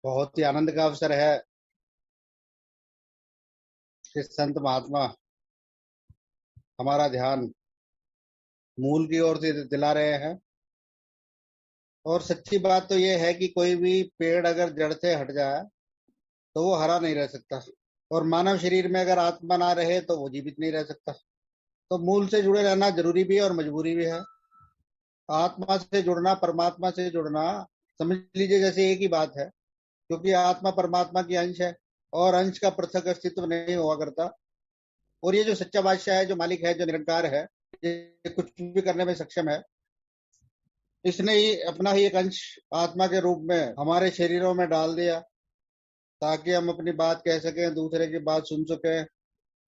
बहुत ही आनंद का अवसर है कि संत महात्मा हमारा ध्यान मूल की ओर से दिला रहे हैं। और सच्ची बात तो ये है कि कोई भी पेड़ अगर जड़ से हट जाए तो वो हरा नहीं रह सकता, और मानव शरीर में अगर आत्मा ना रहे तो वो जीवित नहीं रह सकता। तो मूल से जुड़े रहना जरूरी भी है और मजबूरी भी है। आत्मा से जुड़ना, परमात्मा से जुड़ना, समझ लीजिए जैसे एक ही बात है, क्योंकि आत्मा परमात्मा की अंश है और अंश का पृथक अस्तित्व नहीं हुआ करता। और ये जो सच्चा बादशाह है, जो मालिक है, जो निरंकार है, ये कुछ भी करने में सक्षम है। इसने ही अपना ही एक अंश आत्मा के रूप में हमारे शरीरों में डाल दिया, ताकि हम अपनी बात कह सकें, दूसरे की बात सुन सकें,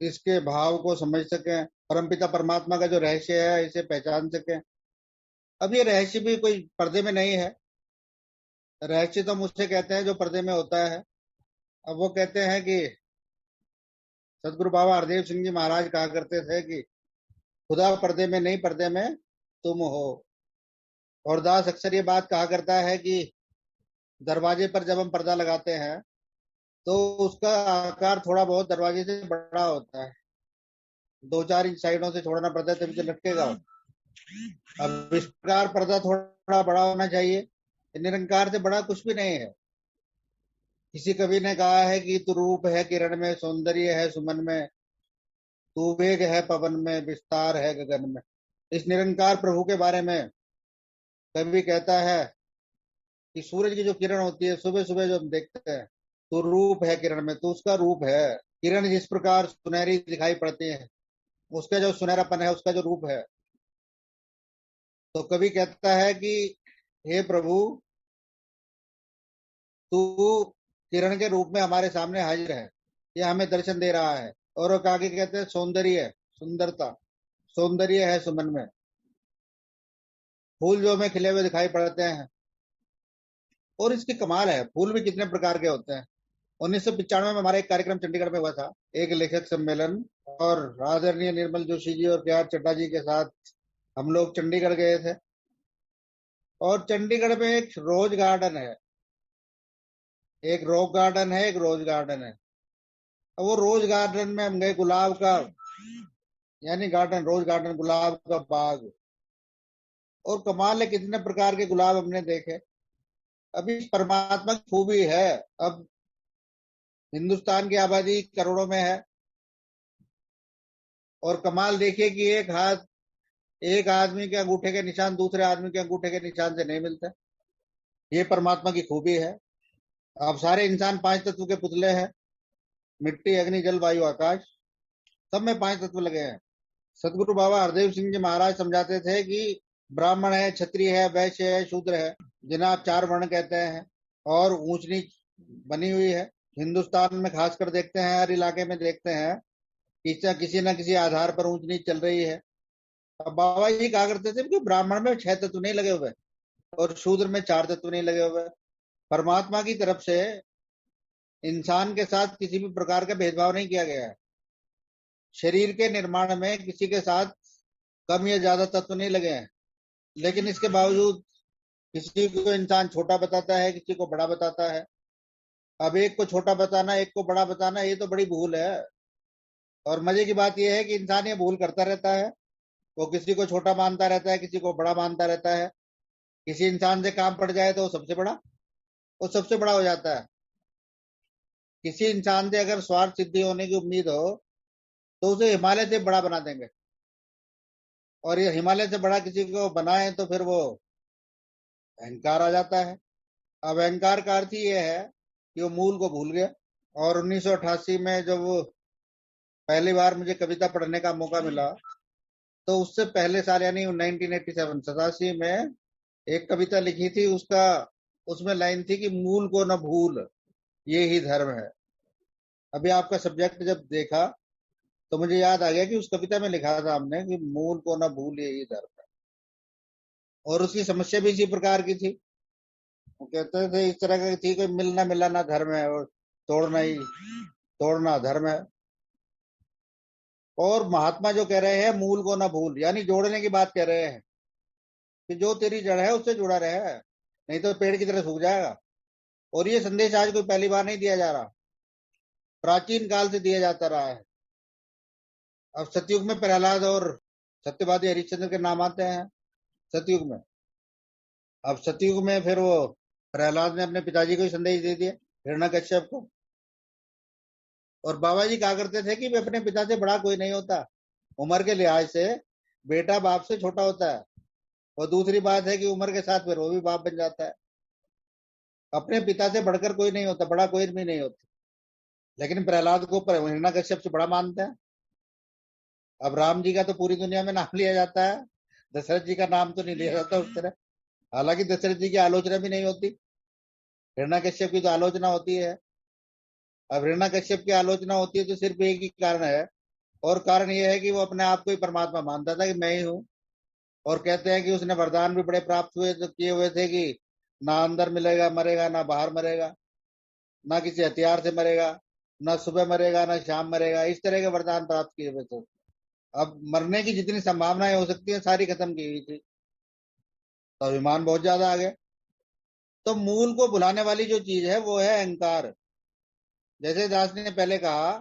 इसके भाव को समझ सकें, परमपिता परमात्मा का जो रहस्य है इसे पहचान सकें। अब ये रहस्य भी कोई पर्दे में नहीं है। रहस्य तो मुझसे कहते हैं जो पर्दे में होता है। अब वो कहते हैं कि सदगुरु बाबा हरदेव सिंह जी महाराज कहा करते थे कि खुदा पर्दे में नहीं, पर्दे में तुम हो। और दास अक्सर ये बात कहा करता है कि दरवाजे पर जब हम पर्दा लगाते हैं तो उसका आकार थोड़ा बहुत दरवाजे से बड़ा होता है, 2-4 इंच साइडों से छोड़ना पड़ता है तभी तो लटकेगा। अब इस प्रकार पर्दा थोड़ा बड़ा होना चाहिए। निरंकार से बड़ा कुछ भी नहीं है। किसी कवि ने कहा है कि तू रूप है किरण में, सौंदर्य है सुमन में, तू वेग है पवन में, विस्तार है गगन में। इस निरंकार प्रभु के बारे में कवि कहता है कि सूरज की जो किरण होती है सुबह सुबह जो हम देखते हैं, तो रूप है किरण में, तो उसका रूप है। किरण जिस प्रकार सुनहरी दिखाई पड़ती है, उसका जो सुनहरापन है उसका जो रूप है। तो कवि कहता है कि हे प्रभु, तू किरण के रूप में हमारे सामने हाजिर है, ये हमें दर्शन दे रहा है। और वो आगे कहते हैं सौंदर्य, सुंदरता, सौंदर्य है सुमन में। फूल जो हमें खिले हुए दिखाई पड़ते हैं, और इसकी कमाल है, फूल भी कितने प्रकार के होते हैं। 1995 में हमारा एक कार्यक्रम चंडीगढ़ में हुआ था, एक लेखक सम्मेलन, और आदरणीय निर्मल जोशी जी और के आर चड्डा जी के साथ हम लोग चंडीगढ़ गए थे। और चंडीगढ़ में एक रोज गार्डन है, एक रॉक गार्डन है, एक रोज गार्डन है। अब वो रोज गार्डन में हम गए, गुलाब का यानी गार्डन, रोज गार्डन, गुलाब का बाग। और कमाल है, कितने प्रकार के गुलाब हमने देखे। अभी परमात्मा की खूबी है। अब हिंदुस्तान की आबादी करोड़ों में है, और कमाल देखिए कि एक हाथ, एक आदमी के अंगूठे के निशान दूसरे आदमी के अंगूठे के निशान से नहीं मिलते। ये परमात्मा की खूबी है। अब सारे इंसान 5 तत्व के पुतले हैं, मिट्टी, अग्नि, जल, वायु, आकाश, सब में 5 तत्व लगे हैं। सदगुरु बाबा हरदेव सिंह जी महाराज समझाते थे कि ब्राह्मण है, क्षत्रिय है, वैश्य है, शूद्र है, जिन्हें आप 4 वर्ण कहते हैं, और ऊंच नीच बनी हुई है। हिंदुस्तान में खासकर देखते हैं, हर इलाके में देखते हैं कि किसी न किसी आधार पर ऊंच नीच चल रही है। अब बाबा जी कहा करते थे कि ब्राह्मण में 6 तत्व नहीं लगे हुए और शूद्र में 4 तत्व नहीं लगे हुए। परमात्मा की तरफ से इंसान के साथ किसी भी प्रकार का भेदभाव नहीं किया गया है। शरीर के निर्माण में किसी के साथ कम या ज्यादा तत्व नहीं लगे हैं, लेकिन इसके बावजूद किसी को इंसान छोटा बताता है, किसी को बड़ा बताता है। अब एक को छोटा बताना, एक को बड़ा बताना, ये तो बड़ी भूल है। और मजे की बात यह है कि इंसान ये भूल करता रहता है। वो किसी को छोटा मानता रहता है, किसी को बड़ा मानता रहता है। किसी इंसान से काम पड़ जाए तो वो सबसे बड़ा हो जाता है। किसी इंसान से अगर स्वार्थ सिद्धि होने की उम्मीद हो तो उसे हिमालय से बड़ा बना देंगे, और ये हिमालय से बड़ा किसी को बनाए तो फिर वो अहंकार आ जाता है। अब अहंकार का अर्थ ही ये है कि वो मूल को भूल गया। और 1988 में जब वो पहली बार मुझे कविता पढ़ने का मौका मिला, तो उससे पहले साल यानी 1987 87 में एक कविता लिखी थी। उसका उसमें लाइन थी कि मूल को न भूल, ये ही धर्म है। अभी आपका सब्जेक्ट जब देखा तो मुझे याद आ गया कि उस कविता में लिखा था हमने कि मूल को न भूल, ये ही धर्म है। और उसकी समस्या भी इसी प्रकार की थी। वो कहते थे इस तरह की थी कि मिलना मिलाना धर्म है, और तोड़ना धर्म है। और महात्मा जो कह रहे हैं मूल को न भूल, यानी जोड़ने की बात कह रहे हैं कि जो तेरी जड़ है उससे जुड़ा रहे, नहीं तो पेड़ की तरह सूख जाएगा। और ये संदेश आज कोई पहली बार नहीं दिया जा रहा, प्राचीन काल से दिया जाता रहा है। अब सतयुग में प्रहलाद और सत्यवादी हरिश्चंद्र के नाम आते हैं सतयुग में। अब सतयुग में फिर वो प्रहलाद ने अपने पिताजी को ही संदेश दे दिया, हिरण्यकश्यप को। और बाबा जी कहा करते थे कि वे अपने पिता से बड़ा कोई नहीं होता, उम्र के लिहाज से बेटा बाप से छोटा होता है। और दूसरी बात है कि उम्र के साथ फिर वो भी बाप बन जाता है। अपने पिता से बढ़कर कोई नहीं होता, बड़ा कोई भी नहीं होता। लेकिन प्रहलाद को हिरण्यकश्यप से बड़ा मानते हैं। अब राम जी का तो पूरी दुनिया में नाम लिया जाता है, दशरथ जी का नाम तो नहीं लिया जाता उस तरह। हालांकि दशरथ जी की आलोचना भी नहीं होती, हिरण्यकश्यप की तो आलोचना होती है। अब हिरण्यकश्यप की आलोचना होती है तो सिर्फ एक ही कारण है, और कारण यह है कि वो अपने आप को ही परमात्मा मानता था कि मैं ही हूँ। और कहते हैं कि उसने वरदान भी बड़े प्राप्त हुए तो किए हुए थे कि ना अंदर मिलेगा मरेगा, ना बाहर मरेगा, ना किसी हथियार से मरेगा, ना सुबह मरेगा, ना शाम मरेगा। इस तरह के वरदान प्राप्त किए हुए थे। अब मरने की जितनी संभावनाएं हो सकती है सारी खत्म की हुई थी, तो अभिमान बहुत ज्यादा आ गया। तो मूल को भुलाने वाली जो चीज है वो है अहंकार। जैसे दास ने पहले कहा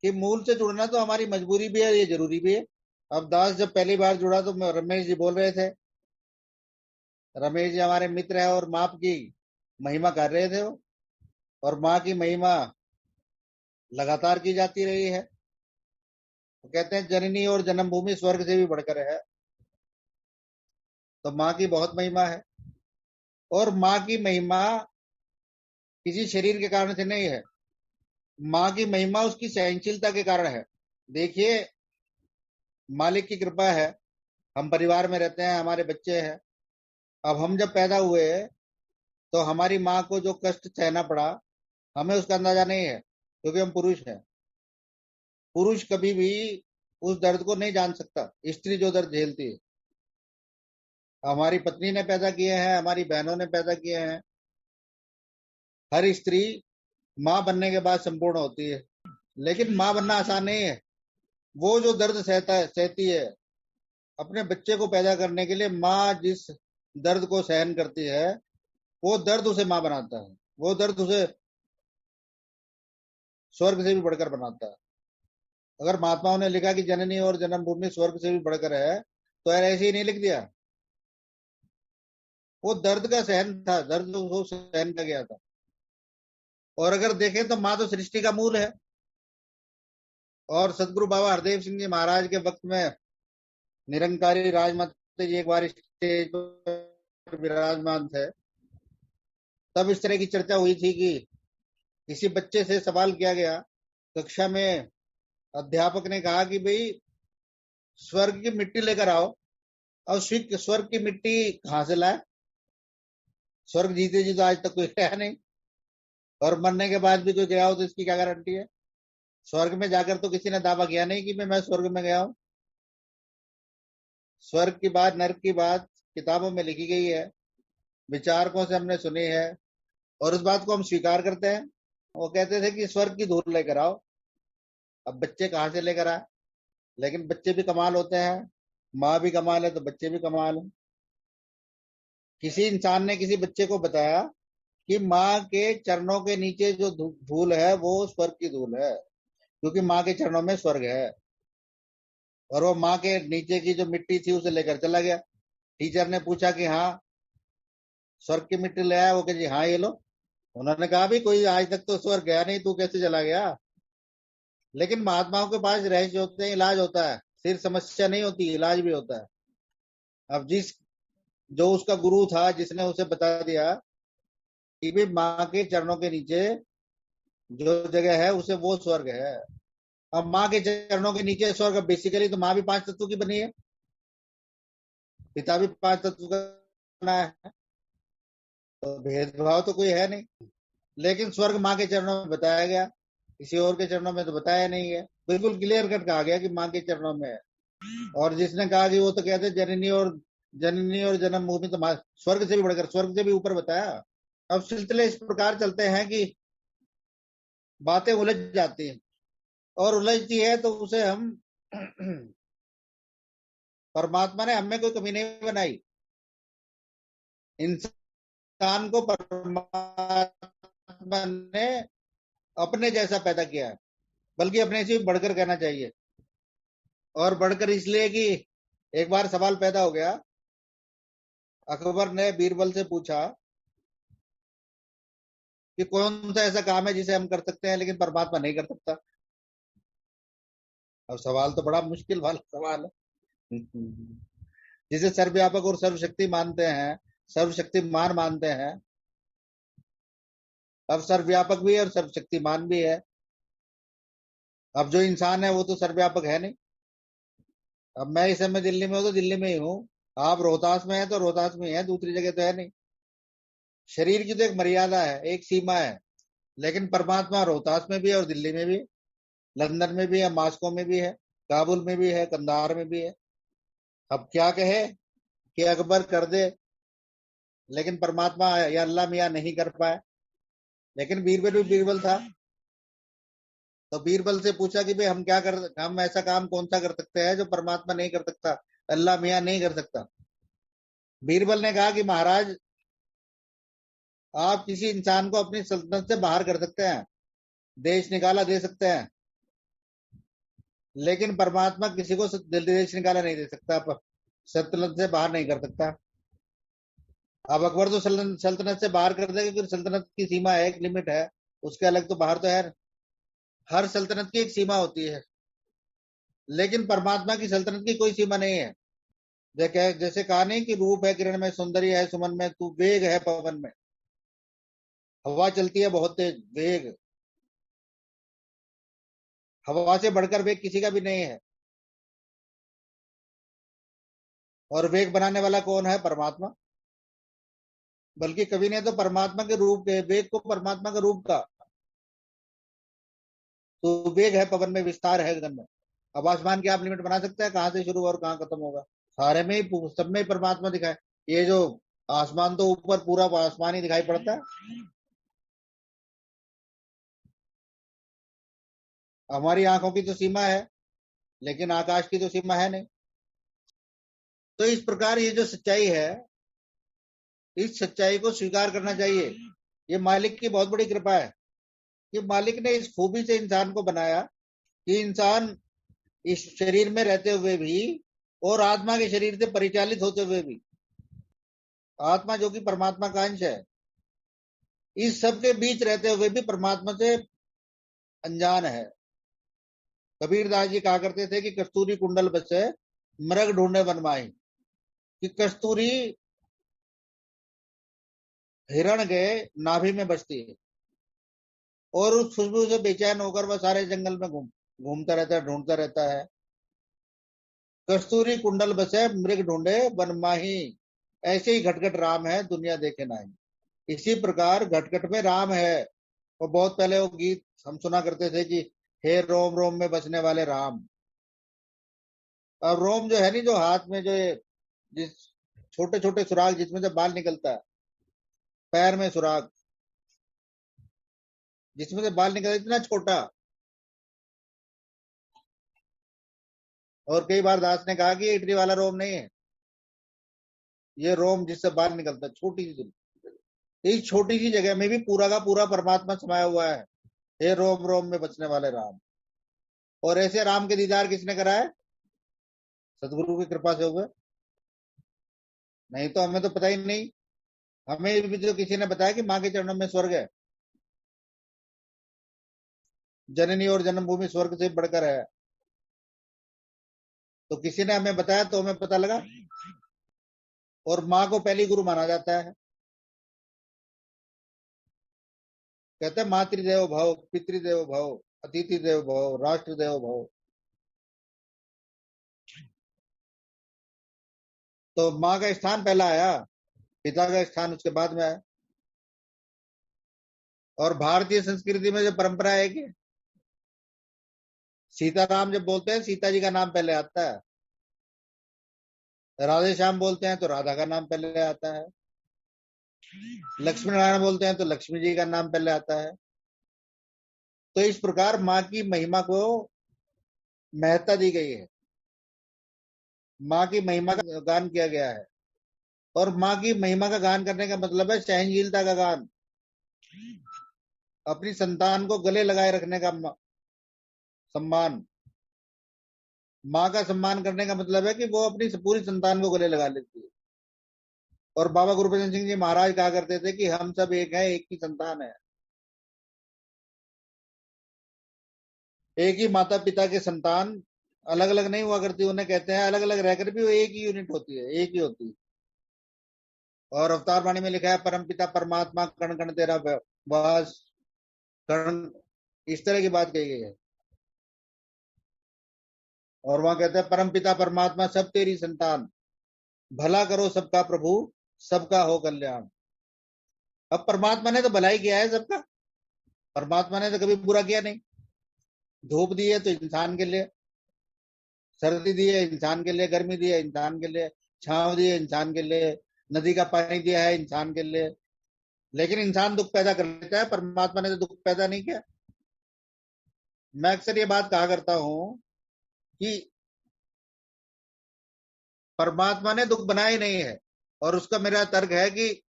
कि मूल से जुड़ना तो हमारी मजबूरी भी है, ये जरूरी भी है। अब दास जब पहली बार जुड़ा तो रमेश जी बोल रहे थे, रमेश जी हमारे मित्र है और माँ की महिमा कर रहे थे वो। और माँ की महिमा लगातार की जाती रही है। तो कहते हैं जननी और जन्मभूमि स्वर्ग से भी बढ़कर है। तो माँ की बहुत महिमा है, और माँ की महिमा किसी शरीर के कारण से नहीं है। माँ की महिमा उसकी सहनशीलता के कारण है। देखिए, मालिक की कृपा है, हम परिवार में रहते हैं, हमारे बच्चे हैं। अब हम जब पैदा हुए तो हमारी माँ को जो कष्ट सहना पड़ा, हमें उसका अंदाजा नहीं है, क्योंकि हम पुरुष हैं। पुरुष कभी भी उस दर्द को नहीं जान सकता, स्त्री जो दर्द झेलती है। हमारी पत्नी ने पैदा किए हैं, हमारी बहनों ने पैदा किए हैं। हर स्त्री माँ बनने के बाद संपूर्ण होती है, लेकिन माँ बनना आसान नहीं है। वो जो दर्द सहती है अपने बच्चे को पैदा करने के लिए, माँ जिस दर्द को सहन करती है, वो दर्द उसे माँ बनाता है, वो दर्द उसे स्वर्ग से भी बढ़कर बनाता है। अगर महात्माओं ने लिखा कि जननी और जन्मभूमि स्वर्ग से भी बढ़कर है, तो यार ऐसे ही नहीं लिख दिया। वो दर्द का सहन था, दर्द को सहन का गया था। और अगर देखें तो माँ तो सृष्टि का मूल है। और सदगुरु बाबा हरदेव सिंह जी महाराज के वक्त में निरंकारी राजमाता जी एक बार स्टेज पर विराजमान थे। तब इस तरह की चर्चा हुई थी कि किसी बच्चे से सवाल किया गया कक्षा में। अध्यापक ने कहा कि भाई स्वर्ग की मिट्टी लेकर आओ। और स्वर्ग की मिट्टी कहां से लाए? स्वर्ग जीते जी तो आज तक कोई गया नहीं, और मरने के बाद भी कोई गया हो तो इसकी क्या गारंटी है? स्वर्ग में जाकर तो किसी ने दावा किया नहीं कि मैं स्वर्ग में गया हूं। स्वर्ग की बात, नर्क की बात किताबों में लिखी गई है, विचारकों से हमने सुनी है, और उस बात को हम स्वीकार करते हैं। वो कहते थे कि स्वर्ग की धूल लेकर आओ। अब बच्चे कहाँ से लेकर आए? लेकिन बच्चे भी कमाल होते हैं, माँ भी कमाल है तो बच्चे भी कमाल है। किसी इंसान ने किसी बच्चे को बताया कि माँ के चरणों के नीचे जो धूल है वो स्वर्ग की धूल है, क्योंकि माँ के चरणों में स्वर्ग है। और वो माँ के नीचे की जो मिट्टी थी उसे लेकर चला गया। टीचर ने पूछा कि हाँ स्वर्ग की मिट्टी ले आया? वो कहे जी हाँ ये लो। उन्होंने कहा भी कोई आज तक तो स्वर्ग गया नहीं, तू कैसे चला गया? लेकिन महात्माओं के पास रहस्य होते हैं, इलाज होता है। सिर्फ समस्या नहीं होती, इलाज भी होता है। अब जो उसका गुरु था जिसने उसे बता दिया कि भी माँ के चरणों के नीचे जो जगह है उसे वो स्वर्ग है। अब माँ के चरणों के नीचे स्वर्ग, बेसिकली तो माँ भी पांच तत्वों की बनी है, पिता भी पांच तत्व का बना है, तो भेदभाव तो कोई है नहीं। लेकिन स्वर्ग माँ के चरणों में बताया गया, किसी और के चरणों में तो बताया नहीं है। बिल्कुल क्लियर कट कहा गया कि माँ के चरणों में है। और जिसने कहा कि वो तो कहते जननी और जन्मभूमि तो स्वर्ग से भी बढ़कर, स्वर्ग से भी ऊपर बताया। अब सिलसिले इस प्रकार चलते हैं कि बातें उलझ जाती हैं, और उलझती है तो उसे हम परमात्मा ने हमें कोई कमी नहीं बनाई। इंसान इंसान को परमात्मा ने अपने जैसा पैदा किया है, बल्कि अपने से भी बढ़कर कहना चाहिए। और बढ़कर इसलिए कि एक बार सवाल पैदा हो गया, अकबर ने बीरबल से पूछा कि कौन सा ऐसा काम है जिसे हम कर सकते हैं लेकिन परमात्मा नहीं कर सकता। अब सवाल तो बड़ा मुश्किल वाला सवाल है। जिसे सर्वव्यापक और सर्वशक्ति मानते हैं, सर्वशक्तिमान मानते हैं। अब सर्वव्यापक भी है और सर्वशक्तिमान भी है। अब जो इंसान है वो तो सर्वव्यापक है नहीं। अब मैं इस समय दिल्ली में हूं तो दिल्ली में ही हूँ, आप रोहतास में है तो रोहतास में ही है, दूसरी जगह तो है नहीं। शरीर की तो एक मर्यादा है, एक सीमा है, लेकिन परमात्मा रोहतास में भी है और दिल्ली में भी है, लंदन में भी है, मॉस्को में भी है, काबुल में भी है, कंधार में भी है। अब क्या कहे कि अकबर कर दे, लेकिन परमात्मा या अल्लाह मियां नहीं कर पाए। लेकिन बीरबल भी बीरबल था, तो बीरबल से पूछा कि भाई हम ऐसा काम कौन सा कर सकते हैं जो परमात्मा नहीं कर सकता, अल्लाह मियां नहीं कर सकता। बीरबल ने कहा कि महाराज, आप किसी इंसान को अपनी सल्तनत से बाहर कर सकते हैं, देश निकाला दे सकते हैं, लेकिन परमात्मा किसी को देश निकाला नहीं दे सकता, सल्तनत से बाहर नहीं कर सकता। अब अकबर तो सल्तनत से बाहर कर देगा, फिर सल्तनत की सीमा है, एक लिमिट है, उसके अलग तो बाहर तो है। हर सल्तनत की एक सीमा होती है, लेकिन परमात्मा की सल्तनत की कोई सीमा नहीं है। जैसे कहा नहीं कि रूप है किरण में, सौंदर्य है सुमन में, तू वेग है पवन में। हवा चलती है बहुत तेज, वेग, हवा से बढ़कर वेग किसी का भी नहीं है। और वेग बनाने वाला कौन है? परमात्मा। बल्कि कवि ने तो परमात्मा के रूप के वेग को परमात्मा का रूप का, तो वेग है पवन में, विस्तार है गगन में। अब आसमान की आप लिमिट बना सकते हैं, कहां से शुरू और कहां खत्म होगा? सारे में ही, सब में ही परमात्मा दिखाए। ये जो आसमान तो ऊपर पूरा आसमान ही दिखाई पड़ता है, हमारी आंखों की तो सीमा है, लेकिन आकाश की तो सीमा है नहीं। तो इस प्रकार ये जो सच्चाई है, इस सच्चाई को स्वीकार करना चाहिए। ये मालिक की बहुत बड़ी कृपा है कि मालिक ने इस खूबी से इंसान को बनाया कि इंसान इस शरीर में रहते हुए भी और आत्मा के शरीर से परिचालित होते हुए भी, आत्मा जो कि परमात्मा का अंश है, इस सब के बीच रहते हुए भी परमात्मा से अनजान है। कबीरदास जी कहा करते थे कि कस्तूरी कुंडल बसे मृग ढूंढे वन माही, कि कस्तूरी हिरण के नाभि में बसती है और उस खुशबू से बेचैन होकर वह सारे जंगल में घूमता रहता है, ढूंढता रहता है। कस्तूरी कुंडल बसे मृग ढूंढे वन माही, ऐसे ही घटघट राम है दुनिया देखे नाही। इसी प्रकार घटघट में राम है। और बहुत पहले वो गीत हम सुना करते थे कि हे रोम रोम में बसने वाले राम। अब रोम जो है नहीं, जो हाथ में जो ये जिस छोटे छोटे सुराग जिसमें से बाल निकलता है, पैर में सुराग जिसमें से बाल निकलता है, इतना छोटा। और कई बार दास ने कहा कि ये इटली वाला रोम नहीं है, ये रोम जिससे बाल निकलता है, छोटी सी। इस छोटी सी जगह में भी पूरा का पूरा परमात्मा समाया हुआ है। हे रोम रोम में बचने वाले राम। और ऐसे राम के दीदार किसने कराए? सदगुरु की कृपा से हुए, नहीं तो हमें तो पता ही नहीं। हमें भी तो किसी ने बताया कि माँ के चरणों में स्वर्ग है, जननी और जन्मभूमि स्वर्ग से बढ़कर है। तो किसी ने हमें बताया तो हमें पता लगा। और माँ को पहली गुरु माना जाता है। कहते हैं मातृदेव भव, पितृदेव भव, अतिथि देव भव, राष्ट्र देव भव। तो माँ का स्थान पहला आया, पिता का स्थान उसके बाद में आया। और भारतीय संस्कृति में जो परंपरा है कि सीताराम जब बोलते हैं, सीता जी का नाम पहले आता है। राधे श्याम बोलते हैं तो राधा का नाम पहले आता है। लक्ष्मी नारायण बोलते हैं तो लक्ष्मी जी का नाम पहले आता है। तो इस प्रकार माँ की महिमा को महत्ता दी गई है, माँ की महिमा का गान किया गया है। और माँ की महिमा का गान करने का मतलब है सहनशीलता का गान, अपनी संतान को गले लगाए रखने का सम्मान। माँ का सम्मान करने का मतलब है कि वो अपनी पूरी संतान को गले लगा लेती है। और बाबा गुरबचन सिंह जी महाराज कहा करते थे कि हम सब एक है, एक ही संतान है, एक ही माता पिता के संतान। अलग अलग नहीं हुआ करती, उन्हें कहते हैं अलग अलग रहकर भी वो एक ही यूनिट होती है, एक ही होती है। और अवतार वाणी में लिखा है परम पिता परमात्मा कण कण तेरा वास, कण, इस तरह की बात कही गई है। और वहां कहते हैं परम पिता परमात्मा सब तेरी संतान, भला करो सबका प्रभु, सबका हो कल्याण। अब परमात्मा ने तो भलाई किया है सबका, परमात्मा ने तो कभी बुरा किया नहीं। धूप दी है तो इंसान के लिए, सर्दी दी है इंसान के लिए, गर्मी दी है इंसान के लिए, छांव दी है इंसान के लिए, नदी का पानी दिया है इंसान के लिए। लेकिन इंसान दुख पैदा कर लेता है, परमात्मा ने तो दुख पैदा नहीं किया। मैं अक्सर ये बात कहा करता हूं कि परमात्मा ने दुख बनाए नहीं है। और उसका मेरा तर्क है कि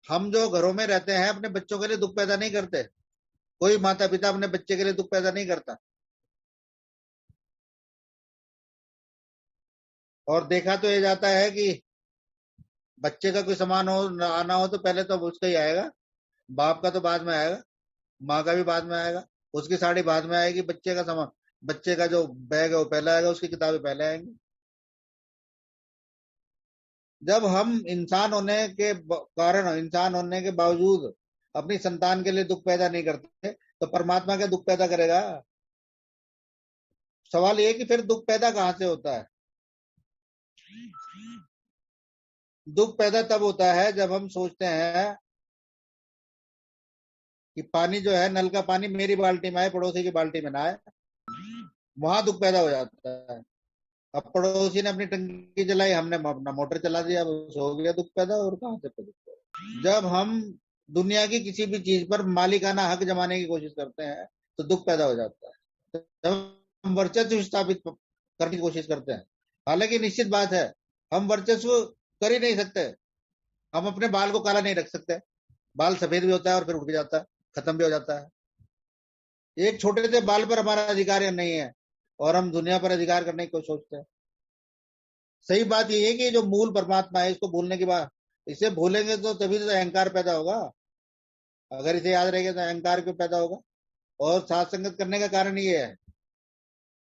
हम जो घरों में रहते हैं अपने बच्चों के लिए दुख पैदा नहीं करते। कोई माता पिता अपने बच्चे के लिए दुख पैदा नहीं करता। और देखा तो ये जाता है कि बच्चे का कोई सामान हो ना आना हो तो पहले तो उसका ही आएगा, बाप का तो बाद में आएगा, माँ का भी बाद में आएगा, उसकी साड़ी बाद में आएगी, बच्चे का सामान, बच्चे का जो बैग है वो पहले आएगा, उसकी किताबें पहले आएंगी। जब हम इंसान होने के कारण, इंसान होने के बावजूद अपनी संतान के लिए दुख पैदा नहीं करते तो परमात्मा क्या दुख पैदा करेगा? सवाल ये कि फिर दुख पैदा कहां से होता है? दुख पैदा तब होता है जब हम सोचते हैं कि पानी जो है, नल का पानी मेरी बाल्टी में आए, पड़ोसी की बाल्टी में ना आए, वहां दुख पैदा हो जाता है। अब पड़ोसी ने अपनी टंकी जलाई, हमने अपना मोटर चला दिया, बस हो गया दुख पैदा। और कहां से दुख पैदा? जब हम दुनिया की किसी भी चीज पर मालिकाना हक जमाने की कोशिश करते हैं तो दुख पैदा हो जाता है। जब हम वर्चस्व स्थापित करने की कोशिश करते हैं, हालांकि निश्चित बात है हम वर्चस्व कर ही नहीं सकते। हम अपने बाल को काला नहीं रख सकते, बाल सफेद भी होता है और फिर उठ भी जाता है, खत्म भी हो जाता है। एक छोटे से बाल पर हमारा अधिकार नहीं है और हम दुनिया पर अधिकार करने की कोशिश सोचते हैं। सही बात यह है कि जो मूल परमात्मा है इसको भूलने के बाद, इसे भूलेंगे तो तभी तो अहंकार पैदा होगा। अगर इसे याद रहेगा तो अहंकार क्यों पैदा होगा? और साथ संगत करने का कारण ये है,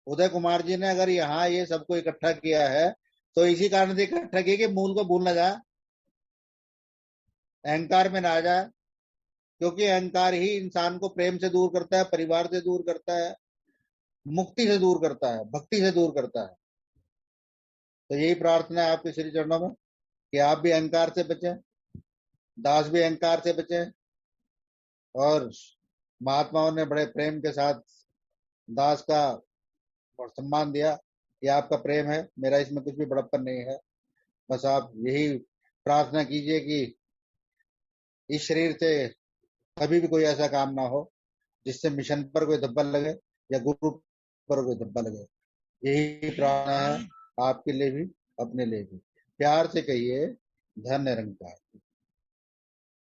उदय कुमार जी ने अगर यहाँ ये सबको इकट्ठा किया है तो इसी कारण से इकट्ठा किया कि मूल को भूल ना जाए, अहंकार में ना आ जाए। क्योंकि अहंकार ही इंसान को प्रेम से दूर करता है, परिवार से दूर करता है, मुक्ति से दूर करता है, भक्ति से दूर करता है। तो यही प्रार्थना है आपके श्री चरणों में कि आप भी अहंकार से बचें, दास भी अहंकार से बचें। और महात्माओं ने बड़े प्रेम के साथ दास का सम्मान दिया। ये आपका प्रेम है, मेरा इसमें कुछ भी बड़प्पन नहीं है। बस आप यही प्रार्थना कीजिए कि इस शरीर से कभी भी कोई ऐसा काम ना हो जिससे मिशन पर कोई धब्बा लगे या गुरु पर कोई धब्बा लगे। यही प्रार्थना है आपके लिए भी, अपने लिए भी। प्यार से कहिए, धन निरंकार।